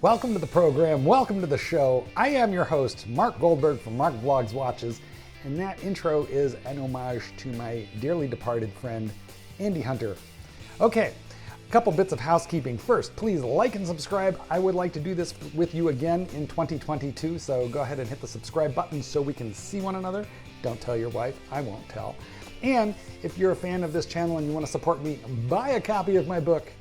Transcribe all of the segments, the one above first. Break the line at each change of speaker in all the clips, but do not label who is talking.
Welcome to the program. Welcome to the show. I am your host, Marc Goldberg from Marc Vlogs Watches, and that intro is an homage to my dearly departed friend, Andy Hunter. Okay, a couple bits of housekeeping. First, please like and subscribe. I would like to do this with you again in 2022, so go ahead and hit the subscribe button so we can see one another. Don't tell your wife, I won't tell. And if you're a fan of this channel and you want to support me, buy a copy of my book,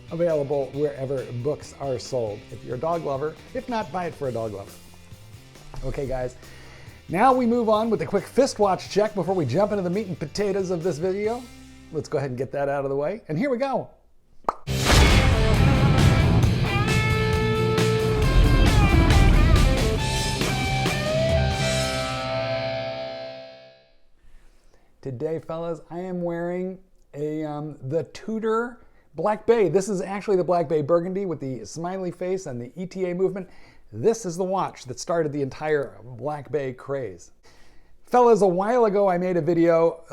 available wherever books are sold. If you're a dog lover, if not, buy it for a dog lover. Okay, guys, now we move on with a quick fist watch check before we jump into the meat and potatoes of this video. Let's go ahead and get that out of the way, and here we go. Today, fellas, I am wearing the Tudor Black Bay. This is actually the Black Bay Burgundy with the smiley face and the ETA movement. This is the watch that started the entire Black Bay craze. Fellas, a while ago I made a video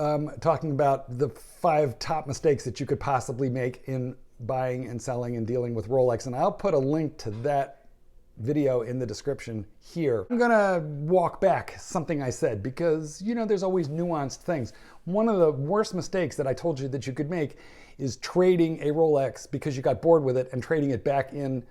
talking about the 5 top mistakes that you could possibly make in buying and selling and dealing with Rolex, and I'll put a link to that video in the description here. I'm gonna walk back something I said because, you know, there's always nuanced things. One of the worst mistakes that I told you that you could make is trading a Rolex because you got bored with it and trading it back in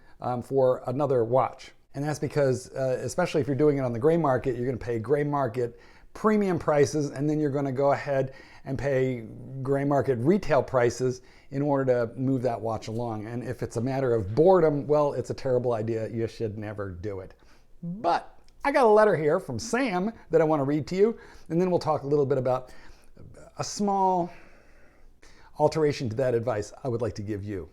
for another watch. And that's because, especially if you're doing it on the gray market, you're gonna pay gray market premium prices, and then you're gonna go ahead and pay gray market retail prices in order to move that watch along. And if it's a matter of boredom, well, it's a terrible idea. You should never do it. But I got a letter here from Sam that I want to read to you, and then we'll talk a little bit about a small alteration to that advice I would like to give you.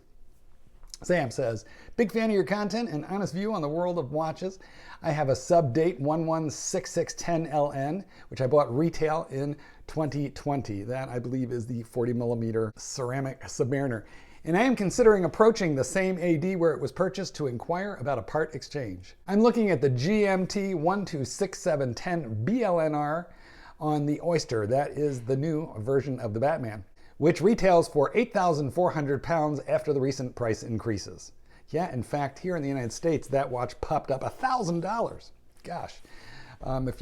Sam says, big fan of your content and honest view on the world of watches. I have a sub date 116610LN, which I bought retail in 2020. That, I believe, is the 40 millimeter ceramic Submariner. And I am considering approaching the same AD where it was purchased to inquire about a part exchange. I'm looking at the GMT 126710 BLNR on the Oyster. That is the new version of the Batman, which retails for 8,400 pounds after the recent price increases. Yeah, in fact, here in the United States, that watch popped up $1,000. Gosh, if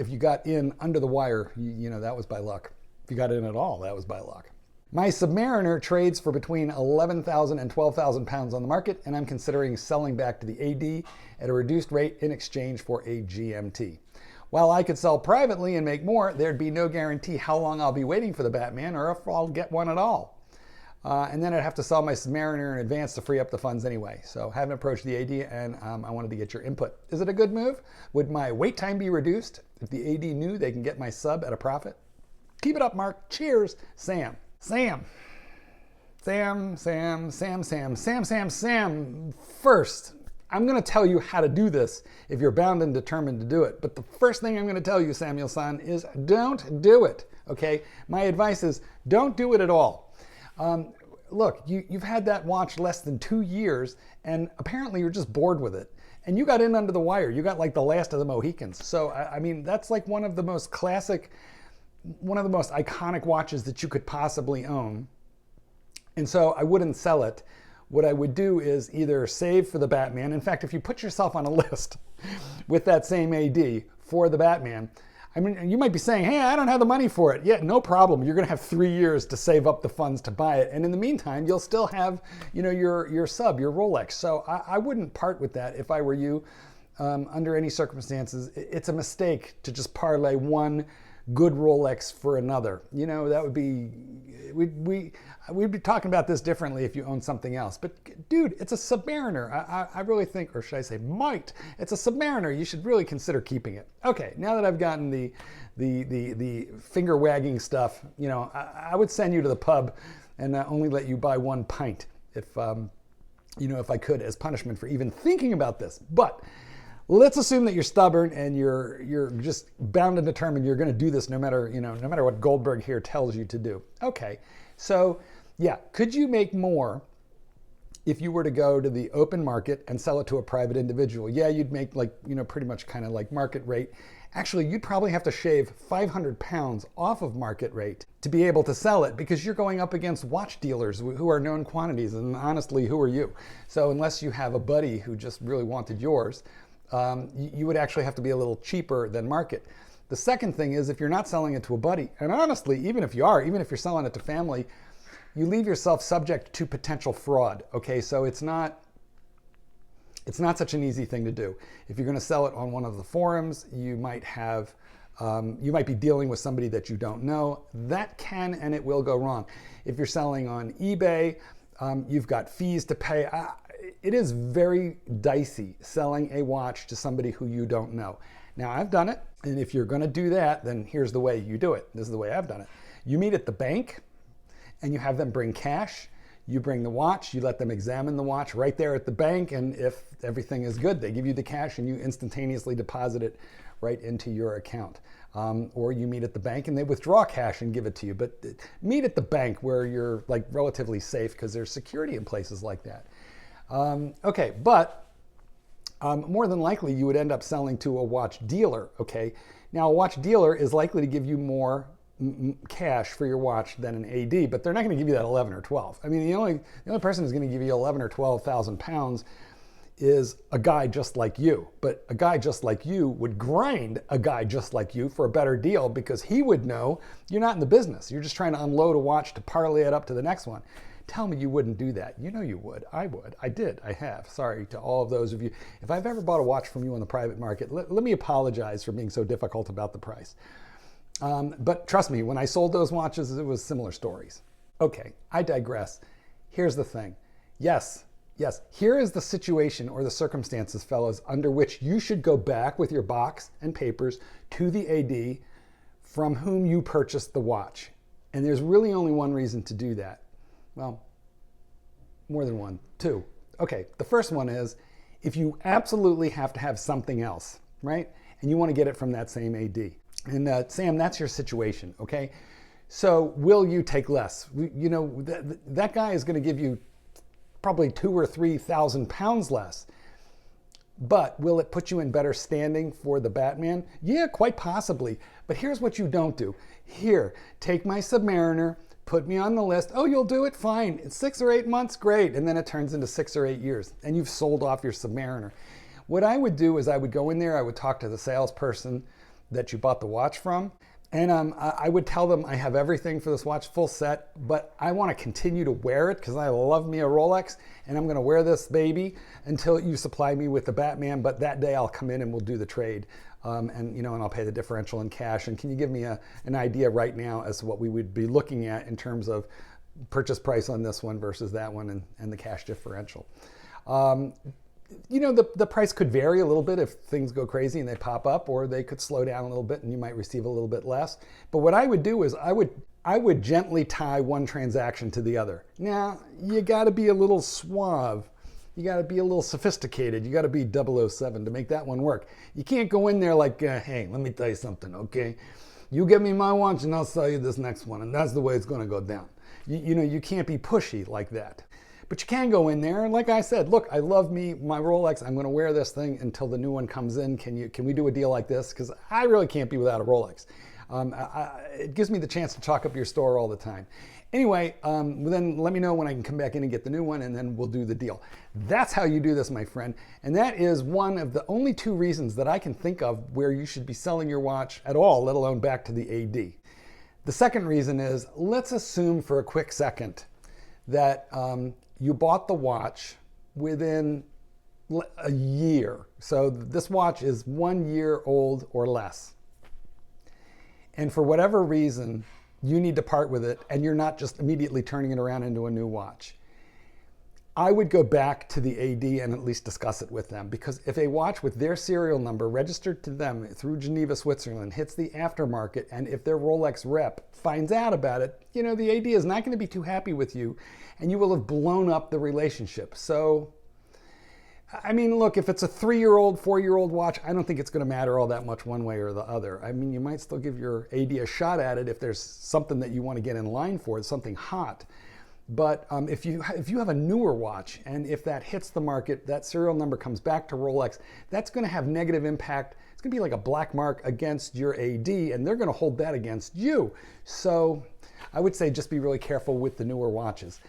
you got in under the wire, you know, that was by luck. If you got in at all, that was by luck. My Submariner trades for between 11,000 and 12,000 pounds on the market, and I'm considering selling back to the AD at a reduced rate in exchange for a GMT. While I could sell privately and make more, there'd be no guarantee how long I'll be waiting for the Batman or if I'll get one at all. And then I'd have to sell my Submariner in advance to free up the funds anyway. So haven't approached the AD, and I wanted to get your input. Is it a good move? Would my wait time be reduced if the AD knew they can get my sub at a profit? Keep it up, Mark. Cheers, Sam. Sam. First, I'm going to tell you how to do this if you're bound and determined to do it. But the first thing I'm going to tell you, Samuel-san, is don't do it, okay? My advice is don't do it at all. Look, you've had that watch less than 2 years, and apparently you're just bored with it. And you got in under the wire. You got like the last of the Mohicans. So, I mean, that's like one of the most classic, one of the most iconic watches that you could possibly own. And so I wouldn't sell it. What I would do is either save for the Batman. In fact, if you put yourself on a list with that same AD for the Batman, I mean, you might be saying, hey, I don't have the money for it. Yeah, no problem. You're going to have 3 years to save up the funds to buy it. And in the meantime, you'll still have, you know, your sub, your Rolex. So I wouldn't part with that if I were you under any circumstances. It's a mistake to just parlay one good Rolex for another. You know, that would be, we'd be talking about this differently if you own something else. But dude, it's a Submariner. I really think, or should I say might, it's a Submariner. You should really consider keeping it. Okay, now that I've gotten the finger wagging stuff, you know, I would send you to the pub and only let you buy 1 pint if, you know, if I could, as punishment for even thinking about this. But let's assume that you're stubborn and you're just bound and determined you're going to do this no matter what Goldberg here tells you to do. Okay, so yeah, could you make more if you were to go to the open market and sell it to a private individual? Yeah, you'd make like, you know, pretty much kind of like market rate. Actually, you'd probably have to shave 500 pounds off of market rate to be able to sell it, because you're going up against watch dealers who are known quantities, and honestly, who are you? So unless you have a buddy who just really wanted yours, you would actually have to be a little cheaper than market. The second thing is, if you're not selling it to a buddy, and honestly, even if you're selling it to family, you leave yourself subject to potential fraud, okay? So it's not such an easy thing to do. If you're going to sell it on one of the forums, you might be dealing with somebody that you don't know. That can and it will go wrong. If you're selling on eBay, you've got fees to pay. It is very dicey selling a watch to somebody who you don't know. Now, I've done it, and if you're going to do that, then here's the way you do it. This is the way I've done it. You meet at the bank, and you have them bring cash. You bring the watch, you let them examine the watch right there at the bank, and if everything is good, they give you the cash and you instantaneously deposit it right into your account. Or you meet at the bank and they withdraw cash and give it to you. But meet at the bank where you're like relatively safe, because there's security in places like that. Okay, but more than likely you would end up selling to a watch dealer, okay? Now, a watch dealer is likely to give you more cash for your watch than an AD, but they're not going to give you that 11 or 12. I mean, the only person who's going to give you 11 or 12,000 pounds is a guy just like you. But a guy just like you would grind a guy just like you for a better deal, because he would know you're not in the business. You're just trying to unload a watch to parlay it up to the next one. Tell me you wouldn't do that. You know you would. I would. I did. I have. Sorry to all of those of you. If I've ever bought a watch from you on the private market, let me apologize for being so difficult about the price. But trust me, when I sold those watches, it was similar stories. Okay, I digress. Here's the thing. Yes, here is the situation or the circumstances, fellas, under which you should go back with your box and papers to the AD from whom you purchased the watch. And there's really only one reason to do that. Well, more than one, two. Okay, the first one is if you absolutely have to have something else, right? And you want to get it from that same AD. And Sam, that's your situation, okay? So will you take less? That guy is going to give you probably 2,000 or 3,000 pounds less. But will it put you in better standing for the Batman? Yeah, quite possibly. But here's what you don't do. Here, take my Submariner, put me on the list. Oh, you'll do it? Fine. It's 6 or 8 months, great. And then it turns into 6 or 8 years, and you've sold off your Submariner. What I would do is I would go in there, I would talk to the salesperson that you bought the watch from, and I would tell them I have everything for this watch, full set, but I want to continue to wear it because I love me a Rolex, and I'm going to wear this baby until you supply me with the Batman. But that day I'll come in and we'll do the trade, and I'll pay the differential in cash. And can you give me an idea right now as to what we would be looking at in terms of purchase price on this one versus that one, and the cash differential? The price could vary a little bit if things go crazy and they pop up, or they could slow down a little bit and you might receive a little bit less. But what I would do is I would gently tie one transaction to the other. Now, you got to be a little suave. You got to be a little sophisticated. You got to be 007 to make that one work. You can't go in there like, hey, let me tell you something, okay? You give me my watch and I'll sell you this next one, and that's the way it's going to go down. You can't be pushy like that. But you can go in there, and like I said, look, I love my Rolex. I'm going to wear this thing until the new one comes in. Can we do a deal like this? Because I really can't be without a Rolex. It gives me the chance to talk up your store all the time. Anyway, then let me know when I can come back in and get the new one, and then we'll do the deal. That's how you do this, my friend. And that is one of the only 2 reasons that I can think of where you should be selling your watch at all, let alone back to the AD. The second reason is, let's assume for a quick second that you bought the watch within a year. So this watch is 1 year old or less. And for whatever reason, you need to part with it, and you're not just immediately turning it around into a new watch. I would go back to the AD and at least discuss it with them, because if a watch with their serial number registered to them through Geneva, Switzerland hits the aftermarket, and if their Rolex rep finds out about it, the AD is not going to be too happy with you, and you will have blown up the relationship. So, I mean, look, if it's a 3-year-old, 4-year-old watch, I don't think it's going to matter all that much one way or the other. I mean, you might still give your AD a shot at it if there's something that you want to get in line for, something hot. But if you have a newer watch, and if that hits the market, that serial number comes back to Rolex, that's going to have negative impact. It's going to be like a black mark against your AD, and they're going to hold that against you. So I would say just be really careful with the newer watches.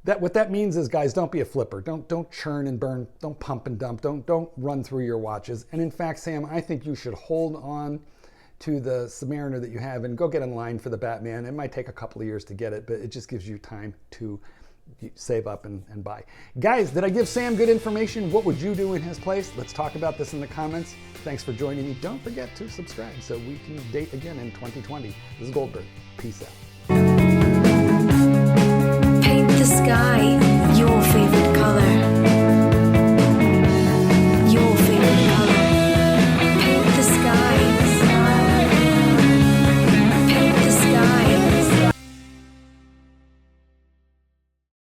What that means is, guys, don't be a flipper. Don't churn and burn. Don't pump and dump. Don't run through your watches. And in fact, Sam, I think you should hold on to the Submariner that you have and go get in line for the Batman. It might take a couple of years to get it, but it just gives you time to save up and buy. Guys, did I give Sam good information? What would you do in his place? Let's talk about this in the comments. Thanks for joining me. Don't forget to subscribe so we can date again in 2020. This is Goldberg. Peace out.
Paint the sky.